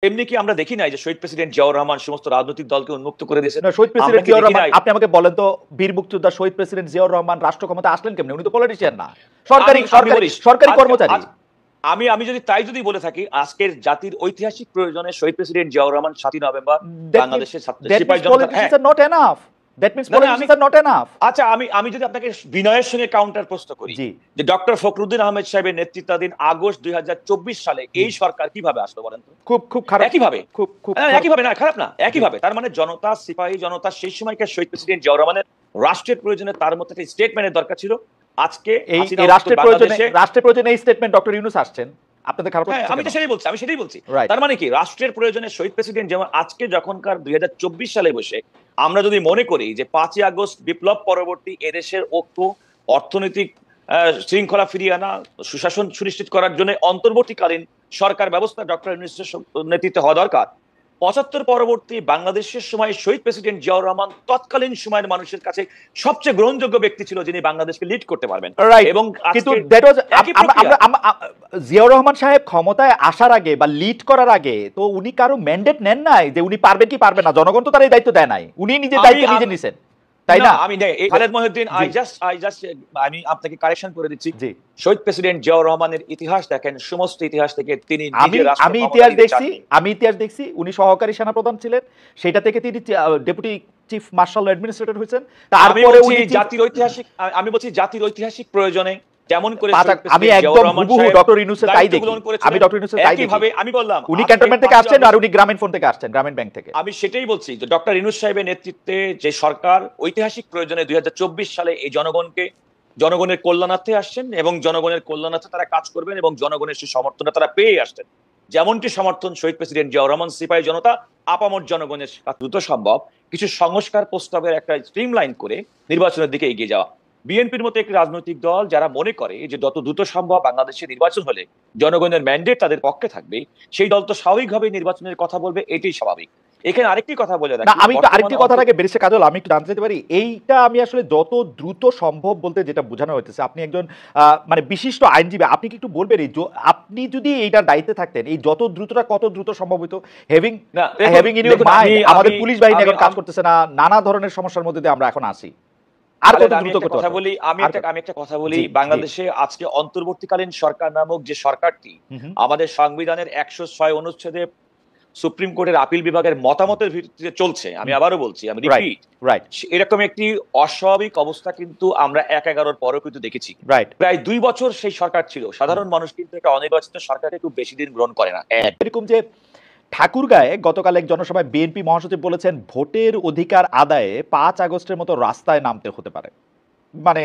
এমনি কি আমরা দেখি নাই যে শহীদ প্রেসিডেন্ট জিয়াউর রহমান সমস্ত রাজনৈতিক দলকে উন্মুক্ত করে দিয়েছেন? শহীদ প্রেসিডেন্ট জিয়াউর রহমান, আপনি আমাকে বলেন তো, বীর মুক্তিযোদ্ধা শহীদ প্রেসিডেন্ট জিয়াউর রহমান রাষ্ট্র ক্ষমতা আসলেন কেমনে? উনি তো পলিটিশিয়ান না, সরকারি কর্মচারী। আমি যদি বলে থাকি, আজকের জাতির ঐতিহাসিক প্রয়োজনে শহীদ প্রেসিডেন্ট জিয়াউর রহমান 7 নভেম্বর বাংলাদেশের সিপাহী জনতা। আচ্ছা, আমি যদি আপনাকে বিনয়ের সঙ্গে কাউন্টার প্রশ্ন করি যে ডক্টর ফখরুদ্দিন আহমেদ সাহেবের নেতৃত্বাধীন আগস্ট 2024 সালে এই সরকার কিভাবে আসলো বলেন তো? খুব খারাপ। একইভাবে না, খারাপ না, একইভাবে। তার মানে জনতা, সিপাহী জনতা সেই সময়কার শহীদ প্রেসিডেন্ট জিয়াউর রহমানের রাষ্ট্রের প্রয়োজনে তার মধ্যে একটা স্টেটমেন্টের দরকার ছিল। আজকে এই রাষ্ট্রের প্রয়োজনে এই স্টেটমেন্ট ডক্টর ইউনূস আসছেন, আপনাদের খারাপ লাগছে? আমি সেটাই বলছি। তার মানে কি, রাষ্ট্রের প্রয়োজনে শহীদ প্রেসিডেন্ট যেমন আজকে যখনকার 2024 সালে বসে আমরা যদি মনে করি যে 5ই আগস্ট বিপ্লব পরবর্তী এদেশের ঐক্য, অর্থনৈতিক শৃঙ্খলা ফিরিয়ে আনা, সুশাসন সুনিশ্চিত করার জন্য অন্তর্বর্তীকালীন সরকার ব্যবস্থা ডক্টর ইউনূসের নেতৃত্বে হওয়া দরকার। 75 পরবর্তী বাংলাদেশের সময় শহীদ প্রেসিডেন্ট জিয়াউর রহমান তৎকালীন সময়ের মানুষের কাছে সবচেয়ে গ্রহণযোগ্য ব্যক্তি ছিল, যিনি বাংলাদেশকে লিড করতে পারবেন। এবং জিয়াউর রহমান সাহেব ক্ষমতায় আসার আগে বা লিড করার আগে তো উনি কারো ম্যান্ডেট নেন নাই যে উনি পারবেন কি পারবেন না, জনগণ তো তার এই দায়িত্ব দেয় নাই, উনি নিজের দায়িত্ব নিজে নিছেন, তাই না? খালেদ মহিউদ্দিন, আমি আপনাকে কারেকশন করে দিচ্ছি। শহীদ প্রেসিডেন্ট জিয়াউর রহমানের ইতিহাস দেখেন, সমস্ত ইতিহাস থেকে তিনি আমি ইতিহাস দেখছি, উনি সহকারী সেনাপ্রধান ছিলেন, সেটা থেকে তিনি ডেপুটি চিফ মার্শাল অ্যাডমিনিস্ট্রেটর হয়েছেন। তারপরে উনি জাতির ঐতিহাসিক প্রয়োজনে যেমন করে আমি একদম হুবহু ডক্টর ইউনূসের তাই দেখি, আমি ডক্টর ইউনূসের তাই দেখি। আমি বললাম উনি ক্যান্টনমেন্ট থেকে আসছেন আর উনি গ্রামীণ ফোন থেকে আসছেন, গ্রামীণ ব্যাংক থেকে। আমি সেটাই বলছি যে ডক্টর ইউনূস সাহেবের নেতৃত্বে যে সরকার ঐতিহাসিক প্রয়োজনে 2024 সালে এই জনগণের কল্যাণার্থে আসছেন এবং জনগণের কল্যাণার্থে তারা কাজ করবেন এবং জনগণের সেই সমর্থনটা তারা পেয়ে আসছেন। যেমনটি সমর্থন শহীদ প্রেসিডেন্ট জিয়াউর রহমান, সিপাহী জনতা, আপামর জনগণের দ্রুত সম্ভব কিছু সংস্কার প্রস্তাবের একটা স্ট্রিমলাইন করে নির্বাচনের দিকে এগিয়ে যাওয়া। বিএনপির মতো একটি রাজনৈতিক দল যারা মনে করে যে যত দ্রুত সম্ভব বাংলাদেশে নির্বাচন হলে জনগণের ম্যান্ডেট তাদের পক্ষে থাকবে, সেই দল তো স্বাভাবিকভাবে নির্বাচনের কথা বলবে, এটাই স্বাভাবিক। এখানে আরেকটি কথা বলে রাখি, আমি আরেকটি কথার আগে বেরিয়েছে কাজল, আমি একটু জানতে পারি এইটা আমি আসলে যত দ্রুত সম্ভব বলতে যেটা বোঝানো হইতেছে, আপনি একজন মানে বিশিষ্ট আইনজীবী, আপনি কি একটু বলবেন আপনি যদি এইটার দায়িত্বে থাকতেন এই যত দ্রুতটা কত দ্রুত সম্ভব হইতো? আমাদের পুলিশ বাহিনী এখন কাজ করতেছে না, নানা ধরনের সমস্যার মধ্যে দিয়ে আমরা এখন আসি। আমি একটা কথা বলি, বাংলাদেশে আজকে অন্তর্বর্তীকালীন সরকার নামক যে সরকারটি আমাদের সংবিধানের 106 অনুচ্ছেদে সুপ্রিম কোর্টের আপিল বিভাগের মতামতের ভিত্তিতে চলছে, আমি আবারও বলছি, আমি রিপিট, এরকম একটি অস্বাভাবিক অবস্থা কিন্তু আমরা 1/11 পরেও কিন্তু দেখেছি। প্রায় 2 বছর সেই সরকার ছিল, সাধারণ মানুষ কিন্তু একটা অনির্বাচিত সরকারকে খুব বেশি দিন গ্রহণ করে না। এরকম যে ঠাকুরগাঁয়ে গতকাল এক জনসভায় বিএনপি মহাসচিব বলেছেন ভোটের অধিকার আদায়ে 5 আগস্টের মতো রাস্তায় নামতে হতে পারে। মানে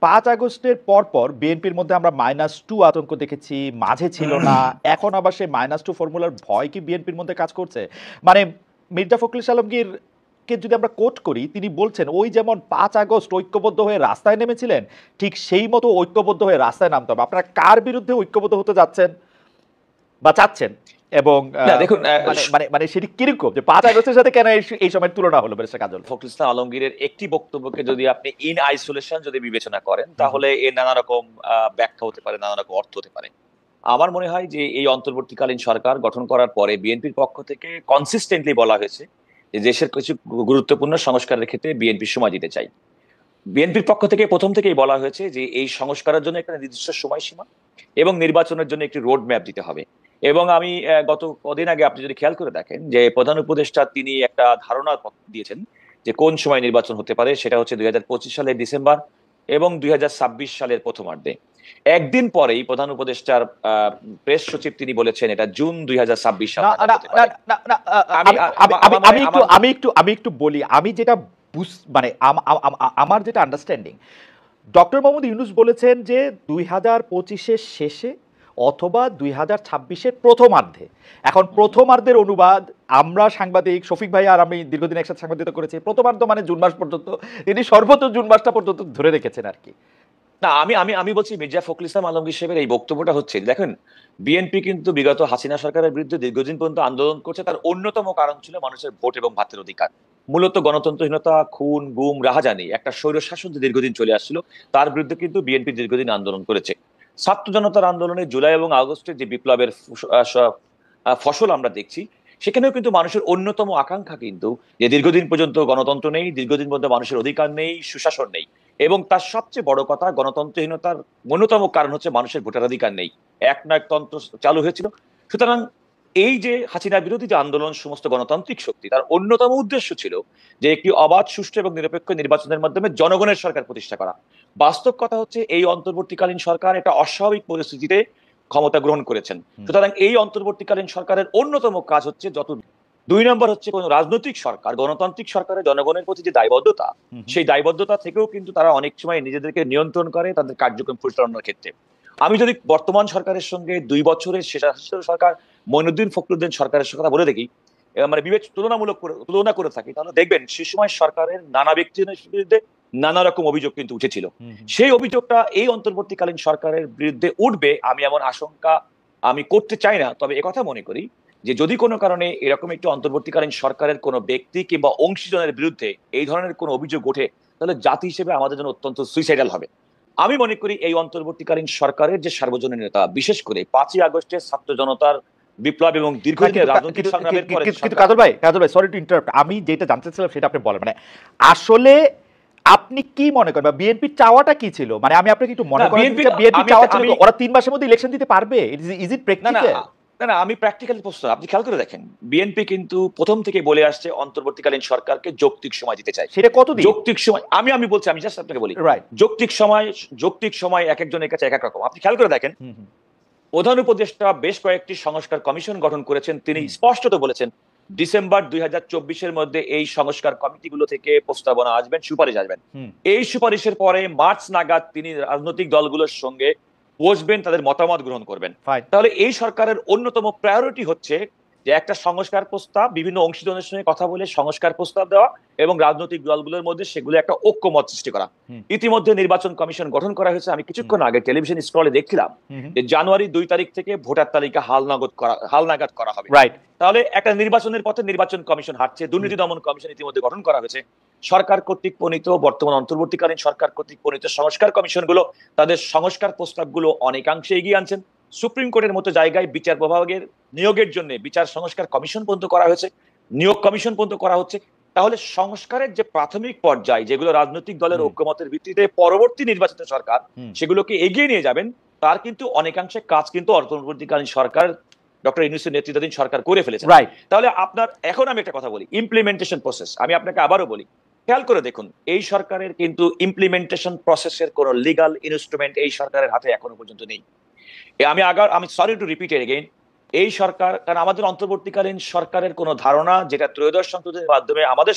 5 আগস্টের পরপর বিএনপির মধ্যে আমরা -2 আতঙ্ক দেখেছি, মাঝে ছিল না, এখন আবার সেই -2 ফর্মুলার ভয় কি বিএনপির মধ্যে কাজ করছে? মানে মির্জা ফখরুল ইসলাম আলমগীরকে যদি আমরা কোট করি, তিনি বলছেন ওই যেমন 5 আগস্ট ঐক্যবদ্ধ হয়ে রাস্তায় নেমেছিলেন, ঠিক সেই মতো ঐক্যবদ্ধ হয়ে রাস্তায় নামতে হবে। আপনারা কার বিরুদ্ধে ঐক্যবদ্ধ হতে যাচ্ছেন বা চাচ্ছেন? এবং দেখুন মানে সেটি কিরকম যে 5 আগস্টের সাথে কেন এই সময়ের তুলনা হলো? কাজল, ফখরুল ইসলাম আলমগীরের একটি বক্তব্যকে যদি আপনি ইন আইসোলেশন যদি বিবেচনা করেন, তাহলে এর নানা রকম ব্যাখ্যা হতে পারে, নানা রকম অর্থ হতে পারে। আমার মনে হয় যে এই অন্তর্বর্তীকালীন সরকার গঠন করার পরে বিএনপির পক্ষ থেকে কনসিস্টেন্টলি বলা হয়েছে যে দেশের কিছু গুরুত্বপূর্ণ সংস্কারের ক্ষেত্রে বিএনপি সময় দিতে চাই। বিএনপির পক্ষ থেকে প্রথম থেকেই বলা হয়েছে যে এই সংস্কারের জন্য একটা নির্দিষ্ট সময়সীমা এবং নির্বাচনের জন্য একটি রোড ম্যাপ দিতে হবে। এবং আমি গত কদিন আগে আপনি যদি খেয়াল করে দেখেন যে প্রধান উপদেষ্টা তিনি একটা ধারণা দিয়েছেন যে কোন সময় নির্বাচন হতে পারে, সেটা হচ্ছে 2025 সালের ডিসেম্বর এবং 2026 সালের প্রথমার্ধে। একদিন পরেই প্রধান উপদেষ্টার প্রেস সচিব তিনি বলেছেন এটা জুন 2026 সাল। আমি একটু বলি, আমি যেটা মানে আমার যেটা আন্ডারস্ট্যান্ডিং, ডক্টর মোহাম্মদ ইউনূস বলেছেন যে 2025-এর শেষে অথবা 2026-এর প্রথমার্ধে। এখন প্রথমার্ধের অনুবাদ আমরা সাংবাদিক শফিক ভাই আর আমি দীর্ঘদিন একসাথে সাংবাদিকতা করেছি, প্রথমার্ধ মানে জুন মাস পর্যন্ত, তিনি সর্বোচ্চ জুন মাসটা পর্যন্ত ধরে রেখেছেন আর কি। না, আমি বলছি মির্জা ফখরুল ইসলাম আলমগীর সাহেবের এই বক্তব্যটা হচ্ছে, দেখেন বিএনপি কিন্তু বিগত হাসিনা সরকারের বিরুদ্ধে দীর্ঘদিন পর্যন্ত আন্দোলন করছে, তার অন্যতম কারণ ছিল মানুষের ভোট এবং ভাতের অধিকার। মূলত গণতন্ত্রহীনতা, খুন, গুম, রাহাজানি, একটা স্বৈর শাসন যে দীর্ঘদিন চলে আসছিল, তার বিরুদ্ধে কিন্তু বিএনপি দীর্ঘদিন আন্দোলন করেছে। ছাত্র জনতার আন্দোলনে জুলাই এবং আগস্টে যে বিপ্লবের ফসল আমরা দেখছি, সেখানেও কিন্তু মানুষের অন্যতম আকাঙ্ক্ষা কিন্তু যে দীর্ঘদিন পর্যন্ত গণতন্ত্র নেই, দীর্ঘদিন পর্যন্ত মানুষের অধিকার নেই, সুশাসন নেই, এবং তার সবচেয়ে বড় কথা গণতন্ত্রহীনতার অন্যতম কারণ হচ্ছে মানুষের ভোটাধিকার নেই। একনায়কতন্ত্র চালু হয়েছিল। সুতরাং এই যে হাসিনা বিরোধী যে আন্দোলন, সমস্ত গণতান্ত্রিক শক্তি, তার অন্যতম উদ্দেশ্য ছিল যে একটি অবাধ, সুষ্ঠু এবং নিরপেক্ষ নির্বাচনের মাধ্যমে জনগণের সরকার প্রতিষ্ঠা করা। বাস্তব কথা হচ্ছে এই অন্তর্বর্তীকালীন সরকার একটা অস্বাভাবিক পরিস্থিতিতে ক্ষমতা গ্রহণ করেছেন। সুতরাং এই অন্তর্বর্তীকালীন সরকারের অন্যতম কাজ হচ্ছে, যত 2 নম্বর হচ্ছে কোন রাজনৈতিক সরকার, গণতান্ত্রিক সরকারের জনগণের প্রতি যে দায়বদ্ধতা, সেই দায়বদ্ধতা থেকেও কিন্তু তারা অনেক সময় নিজেদেরকে নিয়ন্ত্রণ করে তাদের কার্যক্রম পরিচালনার ক্ষেত্রে। আমি যদি বর্তমান সরকারের সঙ্গে 2 বছরের স্বেচ্ছাসেবক সরকার মঈনুদ্দিন ফখরুদ্দিন সরকারের কথা বলে দেখি, মানে তুলনা করে থাকি, তাহলে দেখবেন সে সময় সরকারের নানা ব্যক্তির বিরুদ্ধে নানা রকম অভিযোগ কিন্তু উঠেছিল। সেই অভিযোগটা এই অন্তর্বর্তীকালীন সরকারের বিরুদ্ধে উঠবে আমি এমন আশঙ্কা আমি করতে চাই না। তবে একথা মনে করি যে যদি কোনো কারণে এরকম একটি অন্তর্বর্তীকালীন সরকারের কোনো ব্যক্তি কিংবা অংশীজনের বিরুদ্ধে এই ধরনের কোনো অভিযোগ ওঠে, তাহলে জাতি হিসেবে আমাদের জন্য অত্যন্ত সুইসাইডাল হবে। আমি মনে করি এই অন্তর্বর্তীকালীন সরকারের যে সার্বজনীনতা, বিশেষ করে 5ই আগস্টের ছাত্র জনতার বিপ্লব এবং দীর্ঘদিনের রাজনৈতিক সংগ্রামের পরে, কিন্তু কাজল ভাই সরি টু ইন্টারাপ্ট, আমি যেটা জানতে চাইছিলাম সেটা আপনি বলেন। মানে আসলে আপনি কি মনে করেন, বা বিএনপির চাওয়াটা কি ছিল? মানে আমি আপনাকে একটু মনে করেন বিএনপির চাওয়া ছিল ওরা 3 মাসের মধ্যে ইলেকশন দিতে পারবে? Is it practical? না, আমি প্র্যাকটিক্যালি প্রশ্ন, আপনি খেয়াল করে দেখেন, বিএনপি কিন্তু প্রথম থেকে বলে আসছে অন্তর্বর্তীকালীন সরকারকে যৌক্তিক সময় দিতে চায়। সেটা কতদিন যৌক্তিক সময়? আমি বলছি, আমি জাস্ট আপনাকে বলি, যৌক্তিক সময় এক একজনের কাছে এক এক রকম। আপনি খেয়াল করে দেখেন, প্রধান উপদেষ্টা বেশ কয়েকটি সংস্কার কমিশন গঠন করেছেন। তিনি স্পষ্টত বলেছেন ডিসেম্বর 2024-এর মধ্যে এই সংস্কার কমিটিগুলো থেকে প্রস্তাবনা আসবেন, সুপারিশ আসবেন। এই সুপারিশের পরে মার্চ নাগাদ তিনি রাজনৈতিক দলগুলোর সঙ্গে বসবেন, তাদের মতামত গ্রহণ করবেন। তাহলে এই সরকারের অন্যতম প্রায়োরিটি হচ্ছে যে একটা সংস্কার প্রস্তাব, বিভিন্ন অংশীজনের সঙ্গে কথা বলে সংস্কার প্রস্তাব দেওয়া এবং রাজনৈতিক দলগুলোর মধ্যে সেগুলো একটা ঐক্যমত সৃষ্টি করা। ইতিমধ্যে নির্বাচন কমিশন গঠন করা হয়েছে। আমি কিছুক্ষণ আগে টেলিভিশন স্ক্রলে দেখছিলাম যে জানুয়ারি 2 তারিখ থেকে ভোটার তালিকা হালনাগাদ করা হবে। তাহলে একটা নির্বাচনের পথে নির্বাচন কমিশন হাঁটছে। দুর্নীতি দমন কমিশন ইতিমধ্যে গঠন করা হয়েছে। সরকার কর্তৃক প্রণীত, বর্তমান অন্তর্বর্তীকালীন সরকার কর্তৃক প্রণীত সংস্কার কমিশনগুলো তাদের সংস্কার প্রস্তাবগুলো অনেকাংশে এগিয়ে আনছেন। সুপ্রিম কোর্টের মতো জায়গায় বিচার বিভাগের নিয়োগের জন্য বিচার সংস্কার কমিশন পর্যন্ত করা হয়েছে, নিয়োগ কমিশন পর্যন্ত করা হচ্ছে। তাহলে সংস্কারের যে প্রাথমিক পর্যায়, যেগুলো রাজনৈতিক দলের ঐক্যমতের ভিত্তিতে পরবর্তী নির্বাচিত সরকার সেগুলোকে এগিয়ে নিয়ে যাবেন, তার কিন্তু অনেকাংশে কাজ কিন্তু অন্তর্বর্তীকালীন সরকার, ডক্টর ইউনূসের নেতৃত্বাধীন সরকার করে ফেলেছে। তাহলে আপনার এখন আমি একটা কথা বলি, ইমপ্লিমেন্টেশন প্রসেস, আমি আপনাকে আবারও বলি, খেয়াল করে দেখুন, এই সরকারের কিন্তু ইমপ্লিমেন্টেশন প্রসেসের কোনো লিগাল ইনস্ট্রুমেন্ট এই সরকারের হাতে এখনো পর্যন্ত নেই। আমি সরি টু রিপিট এগেইন, এই সরকার, কারণ আমাদের অন্তর্বর্তীকালীন সরকারের কোন ধারণা যেটা ত্রয়োদশ সংশোধনের মাধ্যমে আমাদের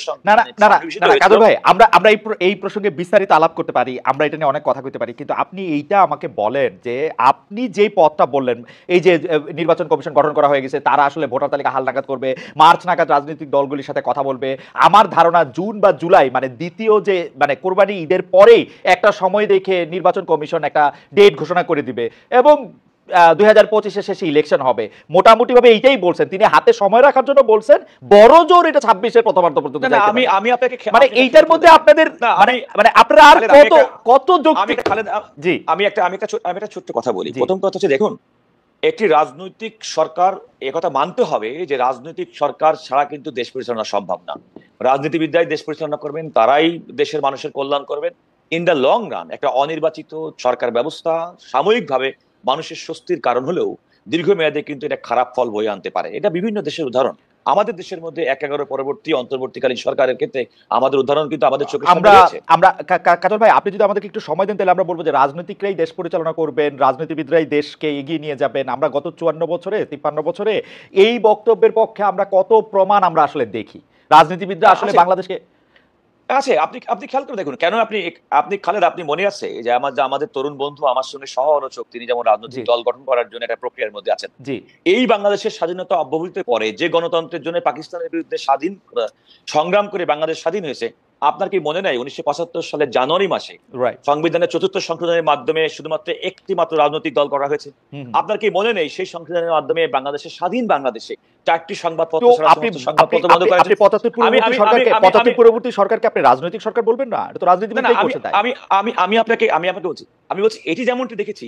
কাজল ভাই, আমরা এই প্রসঙ্গে বিস্তারিত আলাপ করতে পারি, আমরা এটা নিয়ে অনেক কথা কইতে পারি, কিন্তু আপনি এইটা আমাকে বলেন যে আপনি যেই পথটা বললেন, এই যে নির্বাচন কমিশন গঠন করা হয়ে গেছে, তারা আসলে ভোটার তালিকা হালনাগাদ করবে, মার্চ নাগাদ রাজনৈতিক দলগুলির সাথে কথা বলবে। আমার ধারণা জুন বা জুলাই, মানে দ্বিতীয় যে মানে কোরবানি ঈদের পরেই একটা সময় দেখে নির্বাচন কমিশন একটা ডেট ঘোষণা করে দিবে এবং 2025-এর শেষে ইলেকশন হবে। মোটামুটি ভাবে এইটাই বলছেন তিনি, হাতে সময় রাখার জন্য বলছেন, বড় জোর এটা 26-এর প্রথমার্ধ পর্যন্ত। আমি আপনাকে মানে এইটার মধ্যে আপনাদের মানে আপনারা আর কত যৌক্তিক? জি, আমি একটা ছোট্ট কথা বলি। প্রথম কথা হচ্ছে, দেখুন, একটি রাজনৈতিক সরকার, একথা মানতে হবে যে রাজনৈতিক সরকার ছাড়া কিন্তু দেশ পরিচালনা সম্ভব না। রাজনীতিবিদরাই দেশ পরিচালনা করবেন, তারাই দেশের মানুষের কল্যাণ করবেন। ইন দ্য লং রান একটা অনির্বাচিত সরকার ব্যবস্থা সাময়িকভাবে মানুষের স্বস্তির কারণ হলেও দীর্ঘমেয়াদে কিন্তু এটা খারাপ ফল বয়ে আনতে পারে। এটা বিভিন্ন দেশের উদাহরণ। আমাদের দেশের মধ্যে 11 পরবর্তী অন্তর্বর্তীকালীন সরকারের ক্ষেত্রে আমাদের উদাহরণ কিন্তু আমাদের চোখের সামনে আছে। আমরা কাজল ভাই, আপনি যদি আমাদেরকে একটু সময় দেন, তাহলে আমরা বলবো যে রাজনীতিকরাই দেশ পরিচালনা করবেন, রাজনীতিবিদরাই দেশকে এগিয়ে নিয়ে যাবেন। আমরা গত 54 বছরে 53 বছরে এই বক্তব্যের পক্ষে আমরা কত প্রমাণ আমরা আসলে দেখি। রাজনীতিবিদরা আসলে বাংলাদেশকে আছে। আপনি খেয়াল করে দেখুন, কেন আপনি খালেদ, আপনি মনে আছে যে আমাদের তরুণ বন্ধু আমার সঙ্গে সহ আলোচক, তিনি যেমন রাজনৈতিক দল গঠন করার জন্য একটা প্রক্রিয়ার মধ্যে আছেন। এই বাংলাদেশের স্বাধীনতা অব্যবহিত পরে যে গণতন্ত্রের জন্য পাকিস্তানের বিরুদ্ধে সংগ্রাম করে বাংলাদেশ স্বাধীন হয়েছে, আপনার কি মনে নাই 1975 সালের জানুয়ারি মাসে সংবিধানের ৪র্থ সংশোধনের মাধ্যমে শুধুমাত্র একটি মাত্র রাজনৈতিক দল করা হয়েছে? আপনার কি মনে নেই সেই সংশোধনের মাধ্যমে বাংলাদেশের স্বাধীন বাংলাদেশে 4টি সংবাদপত্র বন্ধ করা হয়েছে? ৭৫ পরবর্তী সরকারকে আপনি রাজনৈতিক সরকার বলবেন না? এটা তো রাজনীতিবিদরাই করছে। আমি আপনাকে বলছি, এটি যেমনটি দেখেছি